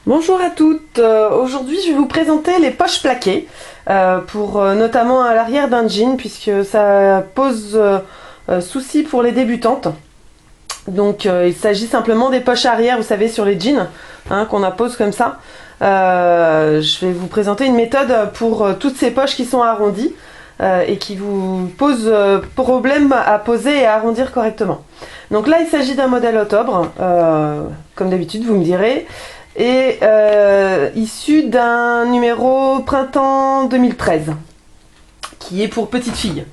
Bonjour à toutes, aujourd'hui je vais vous présenter les poches plaquées pour notamment à l'arrière d'un jean puisque ça pose souci pour les débutantes. Donc il s'agit simplement des poches arrière, vous savez, sur les jeans qu'on appose comme ça. Je vais vous présenter une méthode pour toutes ces poches qui sont arrondies et qui vous posent problème à poser et à arrondir correctement. Donc là il s'agit d'un modèle octobre, comme d'habitude vous me direz, et issu d'un numéro printemps 2013 qui est pour petites filles.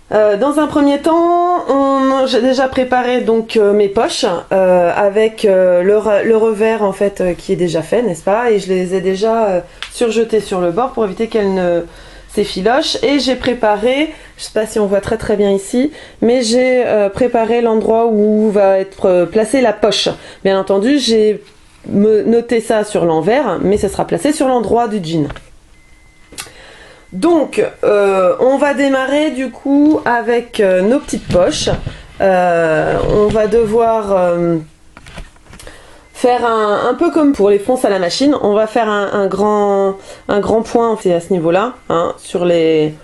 Dans un premier temps, j'ai déjà préparé donc mes poches avec le revers en fait qui est déjà fait, n'est-ce pas? Et je les ai déjà surjetées sur le bord pour éviter qu'elles ne s'effilochent. Et j'ai préparé, je sais pas si on voit très bien ici, mais j'ai préparé l'endroit où va être placée la poche. Bien entendu, j'ai noté ça sur l'envers, mais ça sera placé sur l'endroit du jean. Donc, on va démarrer du coup avec nos petites poches. On va devoir faire un peu comme pour les fronces à la machine. On va faire un grand point, c'est à ce niveau-là, sur les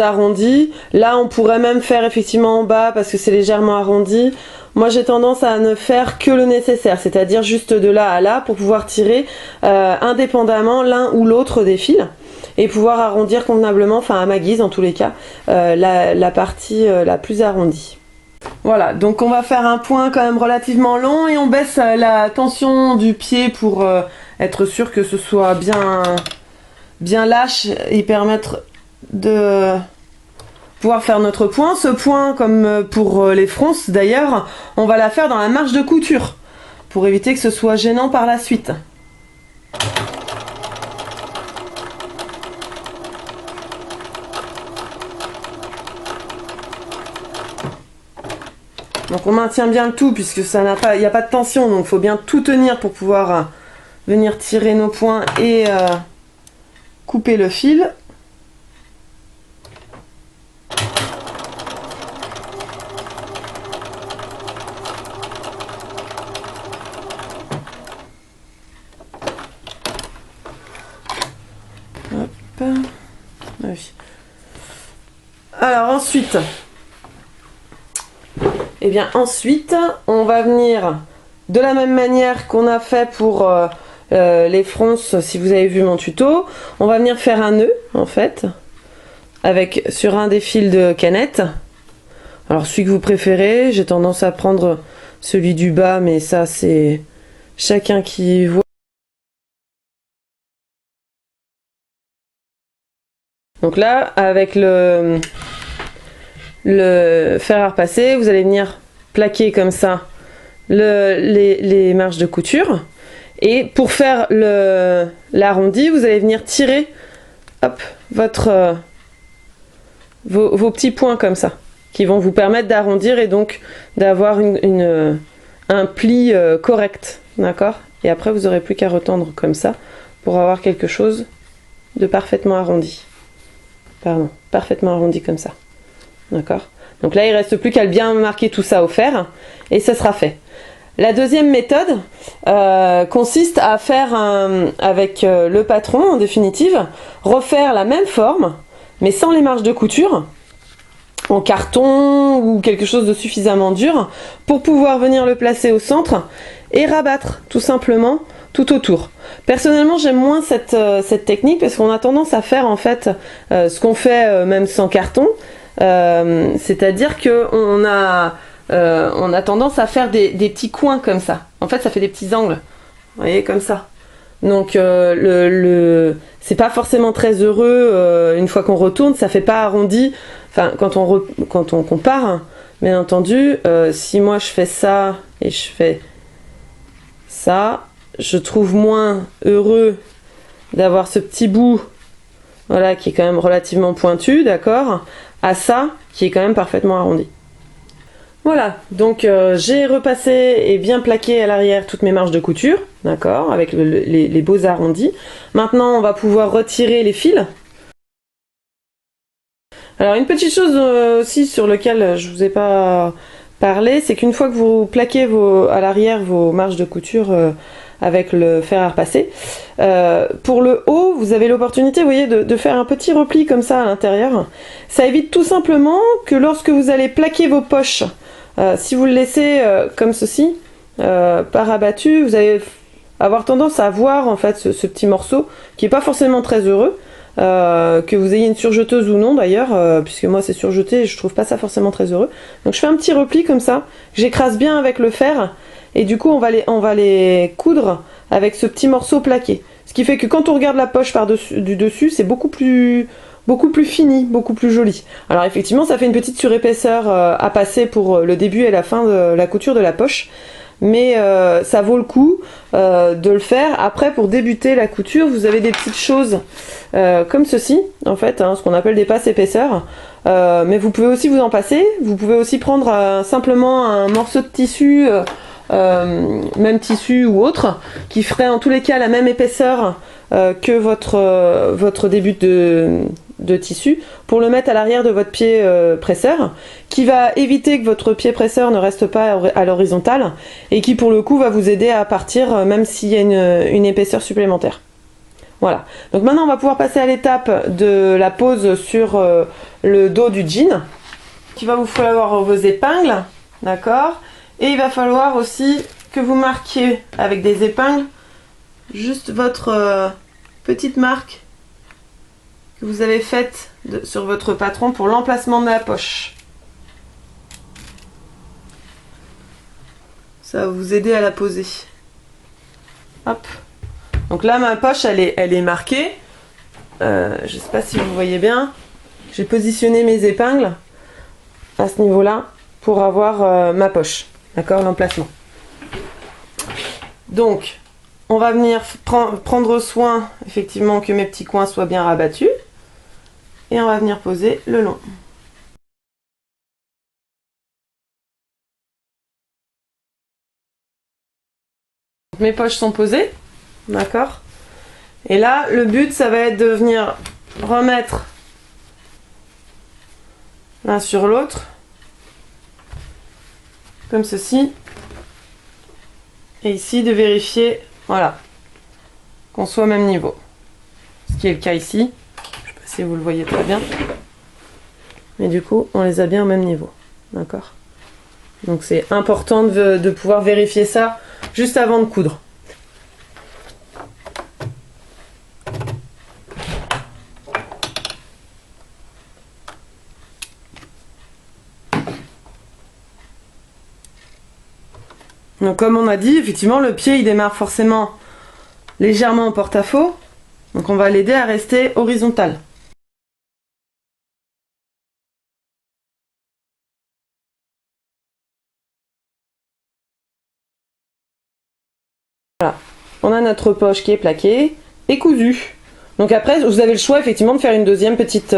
arrondis. Là, on pourrait même faire effectivement en bas parce que c'est légèrement arrondi. Moi, j'ai tendance à ne faire que le nécessaire, c'est-à-dire juste de là à là pour pouvoir tirer indépendamment l'un ou l'autre des fils et pouvoir arrondir convenablement, enfin à ma guise en tous les cas, la partie la plus arrondie. Voilà, donc on va faire un point quand même relativement long et on baisse la tension du pied pour être sûr que ce soit bien lâche et permettre de pouvoir faire notre point. Ce point, comme pour les fronces d'ailleurs, on va la faire dans la marge de couture pour éviter que ce soit gênant par la suite. Donc on maintient bien le tout puisque il n'y a pas de tension, donc il faut bien tout tenir pour pouvoir venir tirer nos points et couper le fil. Hop. Ah oui. Alors ensuite, on va venir de la même manière qu'on a fait pour les fronces, si vous avez vu mon tuto, on va venir faire un nœud en fait, sur un des fils de canette. Alors celui que vous préférez, j'ai tendance à prendre celui du bas, mais ça c'est chacun qui voit. Donc là, avec le fer à repasser, vous allez venir plaquer comme ça les marges de couture. Et pour faire l'arrondi, vous allez venir tirer hop, vos petits points comme ça, qui vont vous permettre d'arrondir et donc d'avoir un pli correct. D'accord? Et après, vous n'aurez plus qu'à retendre comme ça pour avoir quelque chose de parfaitement arrondi. Pardon, parfaitement arrondi comme ça. D'accord? Donc là, il ne reste plus qu'à bien marquer tout ça au fer et ça sera fait. La deuxième méthode consiste à faire avec le patron, en définitive, refaire la même forme, mais sans les marges de couture, en carton ou quelque chose de suffisamment dur, pour pouvoir venir le placer au centre et rabattre tout simplement tout autour. Personnellement, j'aime moins cette technique parce qu'on a tendance à faire en fait ce qu'on fait même sans carton, c'est-à-dire qu'on a tendance à faire des petits coins comme ça. En fait, ça fait des petits angles, vous voyez, comme ça. Donc c'est pas forcément très heureux une fois qu'on retourne, ça fait pas arrondi. Enfin, quand on compare, bien entendu, si moi je fais ça et je fais ça, je trouve moins heureux d'avoir ce petit bout, voilà, qui est quand même relativement pointu, d'accord, à ça qui est quand même parfaitement arrondi. Voilà, donc j'ai repassé et bien plaqué à l'arrière toutes mes marges de couture, d'accord, avec les beaux arrondis. Maintenant, on va pouvoir retirer les fils. Alors, une petite chose aussi sur laquelle je vous ai pas parlé, c'est qu'une fois que vous plaquez à l'arrière vos marges de couture avec le fer à repasser. Pour le haut, vous avez l'opportunité, vous voyez, de faire un petit repli comme ça à l'intérieur. Ça évite tout simplement que lorsque vous allez plaquer vos poches, si vous le laissez comme ceci, par abattu, vous allez avoir tendance à voir en fait ce petit morceau qui est pas forcément très heureux. Que vous ayez une surjeteuse ou non d'ailleurs, puisque moi c'est surjeté et je trouve pas ça forcément très heureux. Donc je fais un petit repli comme ça, j'écrase bien avec le fer, et du coup on va les coudre avec ce petit morceau plaqué. Ce qui fait que quand on regarde la poche du dessus, c'est beaucoup plus fini, beaucoup plus joli. Alors effectivement ça fait une petite surépaisseur à passer pour le début et la fin de la couture de la poche. Mais ça vaut le coup de le faire. Après, pour débuter la couture, vous avez des petites choses comme ceci, en fait, hein, ce qu'on appelle des passes épaisseurs. Mais vous pouvez aussi vous en passer. Vous pouvez aussi prendre simplement un morceau de tissu, même tissu ou autre, qui ferait en tous les cas la même épaisseur que votre début de tissu, pour le mettre à l'arrière de votre pied presseur, qui va éviter que votre pied presseur ne reste pas à l'horizontale, et qui pour le coup va vous aider à partir même s'il y a une épaisseur supplémentaire. Voilà, donc maintenant on va pouvoir passer à l'étape de la pose sur le dos du jean. Il va vous falloir vos épingles, d'accord, et il va falloir aussi que vous marquiez avec des épingles juste votre petite marque que vous avez faite sur votre patron pour l'emplacement de la poche. Ça va vous aider à la poser. Hop. Donc là ma poche elle est marquée. Je ne sais pas si vous voyez bien. J'ai positionné mes épingles à ce niveau-là pour avoir ma poche. D'accord, l'emplacement. Donc on va venir prendre soin effectivement que mes petits coins soient bien rabattus. Et on va venir poser le long. Mes poches sont posées, d'accord. Et là, le but, ça va être de venir remettre l'un sur l'autre, comme ceci. Et ici, de vérifier, voilà, qu'on soit au même niveau. Ce qui est le cas ici. Si vous le voyez très bien, mais du coup on les a bien au même niveau, d'accord. Donc c'est important de pouvoir vérifier ça juste avant de coudre. Donc comme on a dit, effectivement le pied il démarre forcément légèrement en porte-à-faux, donc on va l'aider à rester horizontal. Voilà, on a notre poche qui est plaquée et cousue. Donc après, vous avez le choix effectivement de faire une deuxième petite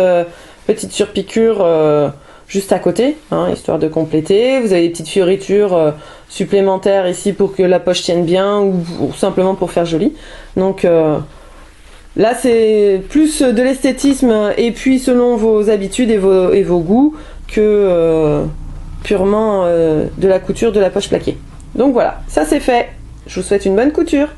surpiqûre juste à côté, hein, histoire de compléter. Vous avez des petites fioritures supplémentaires ici pour que la poche tienne bien ou simplement pour faire joli. Donc là, c'est plus de l'esthétisme et puis selon vos habitudes et vos goûts que purement de la couture de la poche plaquée. Donc voilà, ça c'est fait. Je vous souhaite une bonne couture.